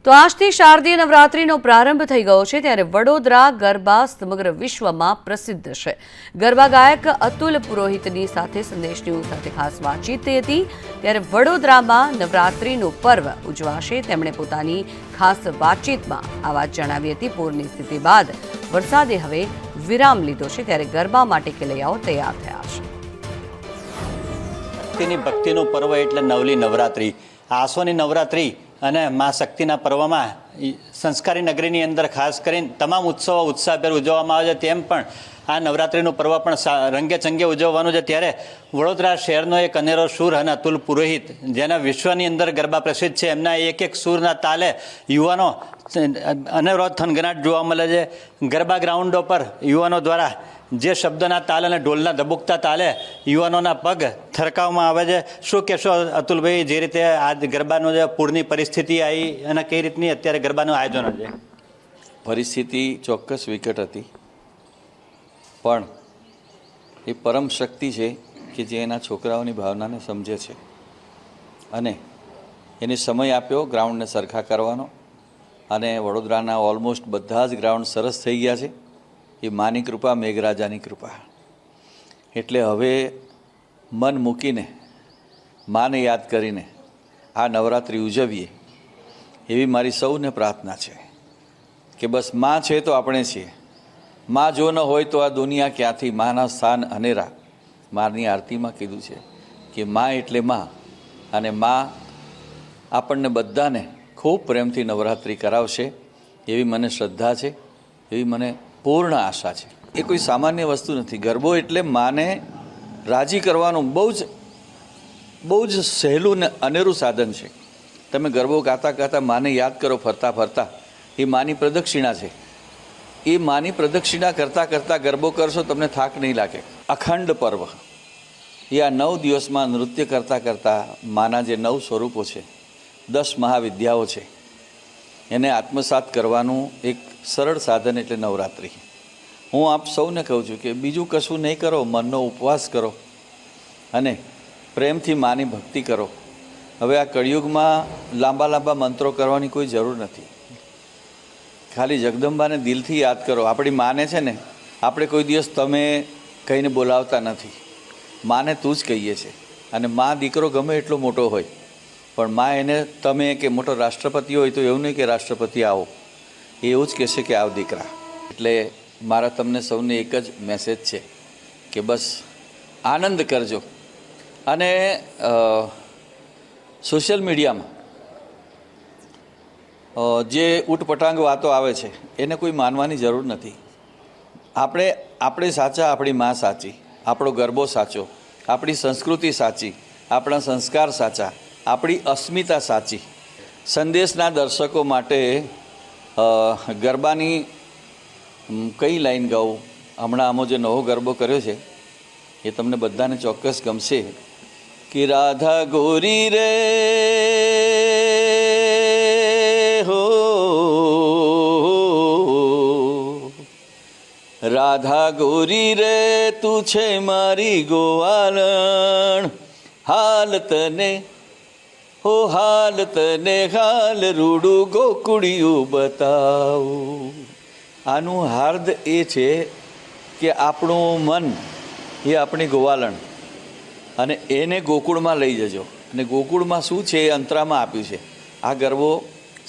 તો આજથી શારદીય નવરાત્રિનો પ્રારંભ થઈ ગયો છે ત્યારે વડોદરા ગરબા સમગ્ર વિશ્વમાં પ્રસિદ્ધ છે। ગરબા ગાયક અતુલ પુરોહિતની સાથે સંદેશ ન્યૂઝ સાથે ખાસ વાતચીત થઈ હતી ત્યારે વડોદરામાં નવરાત્રિનું પર્વ ઉજવાશે। તેમણે પોતાની ખાસ વાતચીતમાં આ વાત જણાવી હતી। પૂરની સ્થિતિ બાદ વરસાદે હવે વિરામ લીધો છે ત્યારે ગરબા માટે ખેલૈયાઓ તૈયાર થયા છે। ભક્તિનું પર્વ એટલે નવલી નવરાત્રિ, આસોની નવરાત્રિ અને મા શક્તિના પર્વમાં સંસ્કારી નગરીની અંદર ખાસ કરીને તમામ ઉત્સવો ઉત્સાહભેર ઉજવવામાં આવે છે। તેમ પણ આ નવરાત્રિનું પર્વ પણ રંગે ચંગે ઉજવવાનું છે ત્યારે વડોદરા શહેરનો એક અનેરો સૂર અને અતુલ પુરોહિત, જેના વિશ્વની અંદર ગરબા પ્રસિદ્ધ છે, એમના એક એક સૂરના તાલે યુવાનો અનેરો થનગનાટ જોવા મળે છે। ગરબા ગ્રાઉન્ડો પર યુવાનો દ્વારા જે શબ્દના તાલ અને ઢોલના ધબુકતા તાલે યુવાનોના પગ થરકાવવામાં આવે છે। શું કહેશો અતુલભાઈ, જે રીતે આ ગરબાનો જે પૂરની પરિસ્થિતિ આવી અને કઈ રીતની અત્યારે ગરબાનું આયોજન છે? પરિસ્થિતિ ચોક્કસ વિકટ હતી, પણ એ પરમ શક્તિ છે કે જે એના છોકરાઓની ભાવનાને સમજે છે અને એને સમય આપ્યો ગ્રાઉન્ડને સરખા કરવાનો અને વડોદરાના ઓલમોસ્ટ બધા જ ગ્રાઉન્ડ સરસ થઈ ગયા છે। એ માની કૃપા, મેઘરાજાની કૃપા। એટલે હવે મન મૂકીને માને યાદ કરીને આ નવરાત્રિ ઉજવીએ એવી મારી સૌને પ્રાર્થના છે કે બસ માં છે તો આપણે છીએ, માં જો ન હોય તો આ દુનિયા ક્યાંથી। માના સ્થાન અનેરા, માની આરતીમાં કીધું છે કે માં એટલે માં, અને માં આપણને બધાને ખૂબ પ્રેમથી નવરાત્રિ કરાવશે એવી મને શ્રદ્ધા છે, એવી મને પૂર્ણ આશા છે। એ કોઈ સામાન્ય વસ્તુ નથી। ગરબો એટલે માને રાજી કરવાનું બહુ જ સહેલું ને અનેરું સાધન છે। તમે ગરબો ગાતા ગાતા માને યાદ કરો, ફરતા ફરતા એ માની પ્રદક્ષિણા છે। એ માની પ્રદક્ષિણા કરતાં કરતાં ગરબો કરશો, તમને થાક નહીં લાગે। અખંડ પર્વ એ આ 9 દિવસમાં નૃત્ય કરતાં કરતાં માના જે 9 સ્વરૂપો છે, 10 મહાવિદ્યાઓ છે, એને આત્મસાત કરવાનું એક સરળ સાધન એટલે નવરાત્રિ। હું આપ સૌને કહું છું કે બીજું કશું નહીં કરો, મનનો ઉપવાસ કરો અને પ્રેમથી માની ભક્તિ કરો। હવે આ કળિયુગમાં લાંબા લાંબા મંત્રો કરવાની કોઈ જરૂર નથી। ખાલી જગદંબાને દિલથી યાદ કરો। આપણી માને છે ને, આપણે કોઈ દિવસ તમે કહીને બોલાવતા નથી, માને તું જ કહીએ છીએ। અને મા દીકરો ગમે એટલો મોટો હોય પણ મા એને તમે કે મોટો રાષ્ટ્રપતિ હોય તો એવું નહીં કે રાષ્ટ્રપતિ આવો, એવું જ કહેશે કે આવ દીકરા। એટલે મારા તમને સૌને એક જ મેસેજ છે કે બસ આનંદ કરજો। અને સોશિયલ મીડિયામાં જે ઊટપટાંગ વાતો આવે છે એને કોઈ માનવાની જરૂર નથી। આપણે સાચા, આપણી મા સાચી, આપણો ગરબો સાચો, આપણી સંસ્કૃતિ સાચી, આપણા સંસ્કાર સાચા, આપણી અસ્મિતા સાચી। સંદેશના દર્શકો માટે ગરબાની કઈ લાઈન ગાઉં? હમણાં આમો જે નવો ગરબો કર્યો છે એ તમને બધાને ચોક્કસ ગમશે કે રાધા ગોરી રે હો, રાધા ગોરી રે તું છે મારી ગોવાલણ, હાલત ને હો હાલત ને હાલ રૂડું ગોકુળિયું બતાવું। આનું હાર્દ એ છે કે આપણું મન એ આપણી ગોવાલણ, અને એને ગોકુળમાં લઈ જજો। અને ગોકુળમાં શું છે એ અંતરામાં આપ્યું છે। આ ગરબો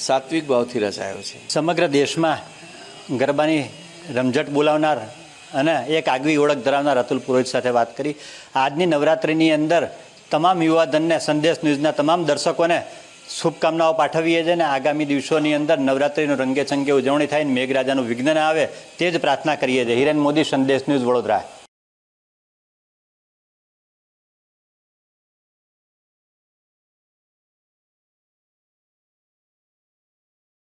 સાત્વિક ભાવથી રચાયો છે। સમગ્ર દેશમાં ગરબાની રમઝટ બોલાવનાર અને એક આગવી ઓળખ ધરાવનાર અતુલ પુરોહિત સાથે વાત કરી। આજની નવરાત્રિની અંદર તમામ યુવાધનને, સંદેશ ન્યૂઝના તમામ દર્શકોને શુભકામનાઓ પાઠવીએ છીએ અને આગામી દિવસોની અંદર નવરાત્રિનું રંગે ચંગે ઉજવણી થાય, મેઘરાજાનું વિઘ્ન ના આવે તે જ પ્રાર્થના કરીએ છીએ। હિરેન મોદી, સંદેશ ન્યૂઝ, વડોદરા।